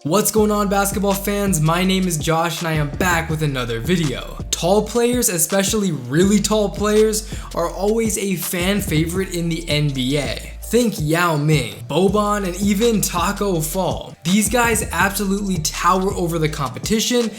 What's going on, basketball fans? My name is Josh and I am back with another video. Tall players, especially really tall players, are always a fan favorite in the NBA. Think Yao Ming, Boban, and even Tacko Fall. These guys absolutely tower over the competition,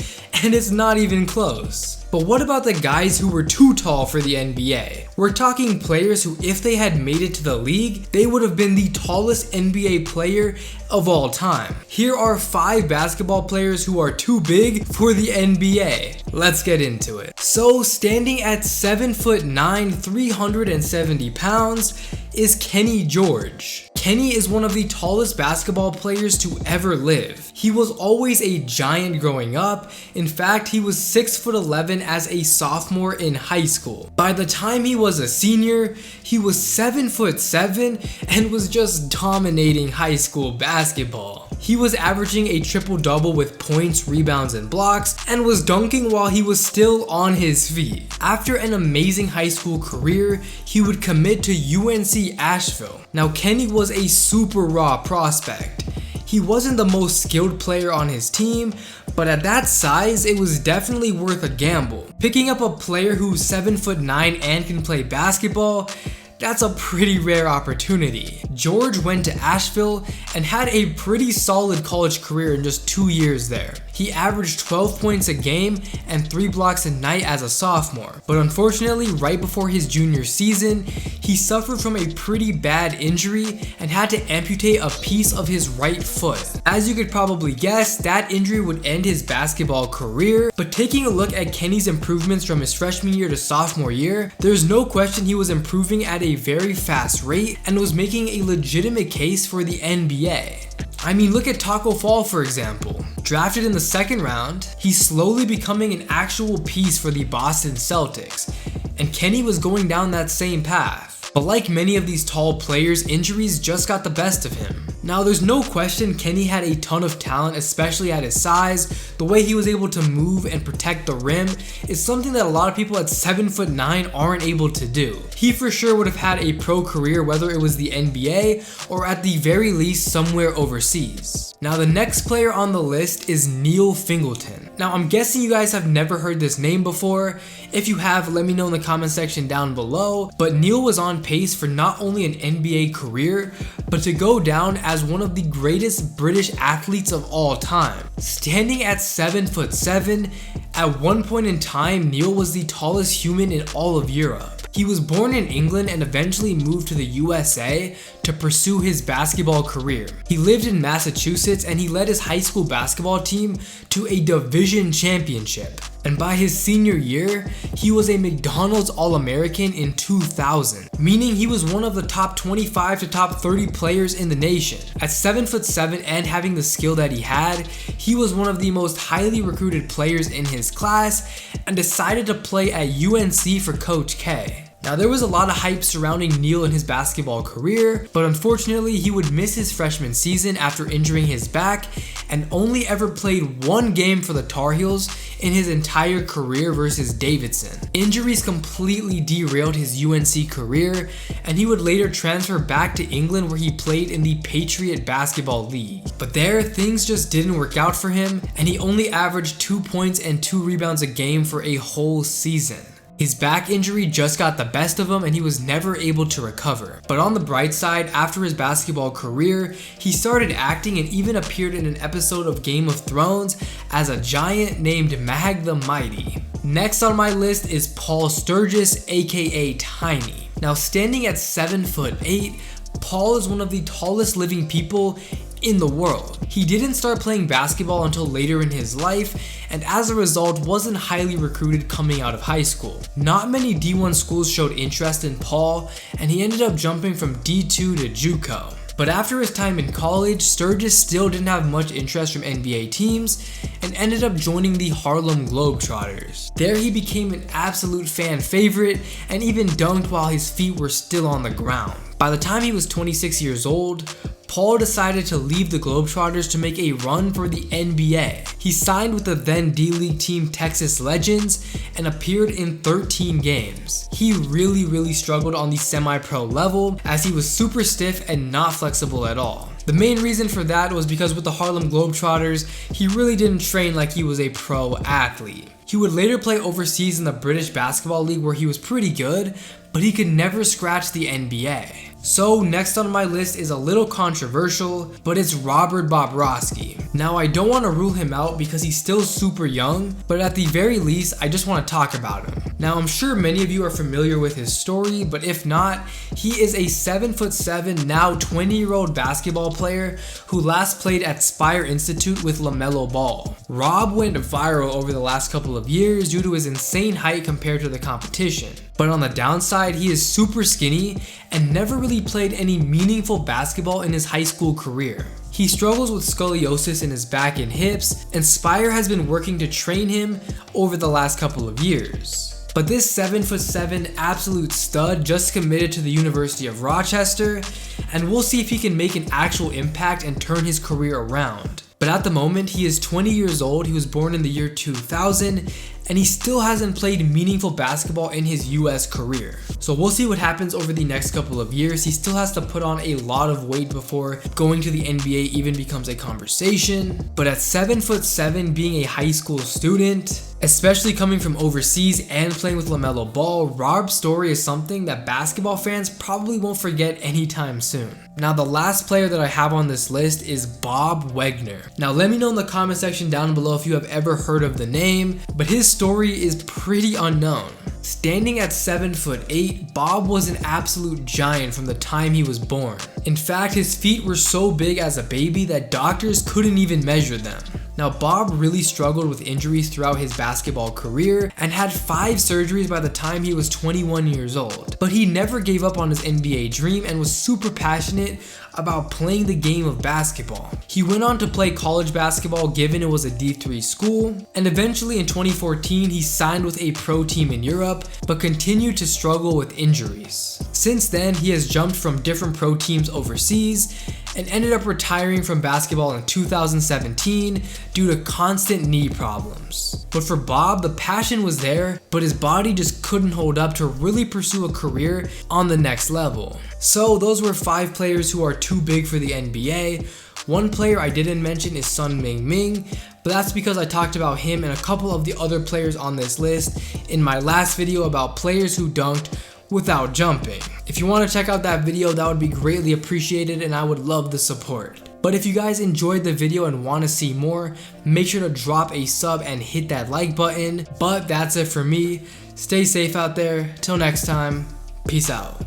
and it's not even close. But what about the guys who were too tall for the NBA? We're talking players who, if they had made it to the league, they would have been the tallest NBA player of all time. Here are 5 basketball players who are too big for the NBA. Let's get into it. So, standing at 7'9", 370 pounds, is Kenny George. Kenny is one of the tallest basketball players to ever live. He was always a giant growing up. In fact, he was 6'11" as a sophomore in high school. By the time he was a senior, he was 7'7" and was just dominating high school basketball. He was averaging a triple-double with points, rebounds, and blocks, and was dunking while he was still on his feet. After an amazing high school career, he would commit to UNC Asheville. Now, Kenny was a super raw prospect. He wasn't the most skilled player on his team, but at that size, it was definitely worth a gamble. Picking up a player who's 7'9" and can play basketball, that's a pretty rare opportunity. George went to Asheville and had a pretty solid college career in just 2 years there. He averaged 12 points a game and 3 blocks a night as a sophomore. But unfortunately, right before his junior season, he suffered from a pretty bad injury and had to amputate a piece of his right foot. As you could probably guess, that injury would end his basketball career. But taking a look at Kenny's improvements from his freshman year to sophomore year, there's no question he was improving at a very fast rate and was making a legitimate case for the NBA. I mean, look at Tacko Fall, for example. Drafted in the 2nd round, he's slowly becoming an actual piece for the Boston Celtics, and Kenny was going down that same path. But like many of these tall players, injuries just got the best of him. Now, there's no question Kenny had a ton of talent, especially at his size. The way he was able to move and protect the rim is something that a lot of people at 7'9" aren't able to do. He for sure would have had a pro career, whether it was the NBA or at the very least somewhere overseas. Now, the next player on the list is Neil Fingleton. Now, I'm guessing you guys have never heard this name before. If you have, let me know in the comment section down below. But Neil was on pace for not only an NBA career, but to go down as one of the greatest British athletes of all time. Standing at 7'7", at one point in time, Neil was the tallest human in all of Europe. He was born in England and eventually moved to the USA to pursue his basketball career. He lived in Massachusetts and he led his high school basketball team to a division championship. And by his senior year, he was a McDonald's All-American in 2000, meaning he was one of the top 25 to top 30 players in the nation. At 7'7" and having the skill that he had, he was one of the most highly recruited players in his class and decided to play at UNC for Coach K. Now, there was a lot of hype surrounding Neil in his basketball career, but unfortunately he would miss his freshman season after injuring his back and only ever played 1 game for the Tar Heels in his entire career versus Davidson. Injuries completely derailed his UNC career, and he would later transfer back to England where he played in the Patriot Basketball League. But there, things just didn't work out for him, and he only averaged 2 points and 2 rebounds a game for a whole season. His back injury just got the best of him and he was never able to recover. But on the bright side, after his basketball career, he started acting and even appeared in an episode of Game of Thrones as a giant named Mag the Mighty. Next on my list is Paul Sturgis, aka Tiny. Now, standing at 7'8", Paul is one of the tallest living people in the world. He didn't start playing basketball until later in his life, and as a result wasn't highly recruited coming out of high school. Not many D1 schools showed interest in Paul, and he ended up jumping from D2 to JUCO. But after his time in college, Sturgis still didn't have much interest from NBA teams and ended up joining the Harlem Globetrotters. There he became an absolute fan favorite and even dunked while his feet were still on the ground. By the time he was 26 years old, Paul decided to leave the Globetrotters to make a run for the NBA. He signed with the then D-League team Texas Legends and appeared in 13 games. He really struggled on the semi-pro level as he was super stiff and not flexible at all. The main reason for that was because with the Harlem Globetrotters, he really didn't train like he was a pro athlete. He would later play overseas in the British Basketball League where he was pretty good, but he could never scratch the NBA. So next on my list is a little controversial, but it's Robert Bobrovsky. Now I don't want to rule him out because he's still super young, but at the very least I just want to talk about him. Now I'm sure many of you are familiar with his story, but if not, he is a 7'7", now 20-year-old basketball player who last played at Spire Institute with LaMelo Ball. Rob went viral over the last couple of years due to his insane height compared to the competition. But on the downside, he is super skinny and never really played any meaningful basketball in his high school career. He struggles with scoliosis in his back and hips, and Spire has been working to train him over the last couple of years. But this 7'7" absolute stud just committed to the University of Rochester, and we'll see if he can make an actual impact and turn his career around. But at the moment, he is 20 years old, he was born in the year 2000, and he still hasn't played meaningful basketball in his US career. So we'll see what happens over the next couple of years. He still has to put on a lot of weight before going to the NBA even becomes a conversation. But at 7'7", being a high school student, especially coming from overseas and playing with LaMelo Ball, Rob's story is something that basketball fans probably won't forget anytime soon. Now the last player that I have on this list is Bob Wagner. Now let me know in the comment section down below if you have ever heard of the name, but his story is pretty unknown. Standing at 7'8", Bob was an absolute giant from the time he was born. In fact, his feet were so big as a baby that doctors couldn't even measure them. Now Bob really struggled with injuries throughout his basketball career and had 5 surgeries by the time he was 21 years old. But he never gave up on his NBA dream and was super passionate about playing the game of basketball. He went on to play college basketball given it was a D3 school, and eventually in 2014 he signed with a pro team in Europe but continued to struggle with injuries. Since then he has jumped from different pro teams overseas and ended up retiring from basketball in 2017 due to constant knee problems. But for Bob, the passion was there, but his body just couldn't hold up to really pursue a career on the next level. So those were 5 players who are too big for the NBA. One player I didn't mention is Sung Ming, but that's because I talked about him and a couple of the other players on this list in my last video about players who dunked without jumping. If you want to check out that video, that would be greatly appreciated and I would love the support. But if you guys enjoyed the video and want to see more, make sure to drop a sub and hit that like button. But that's it for me. Stay safe out there. Till next time, peace out.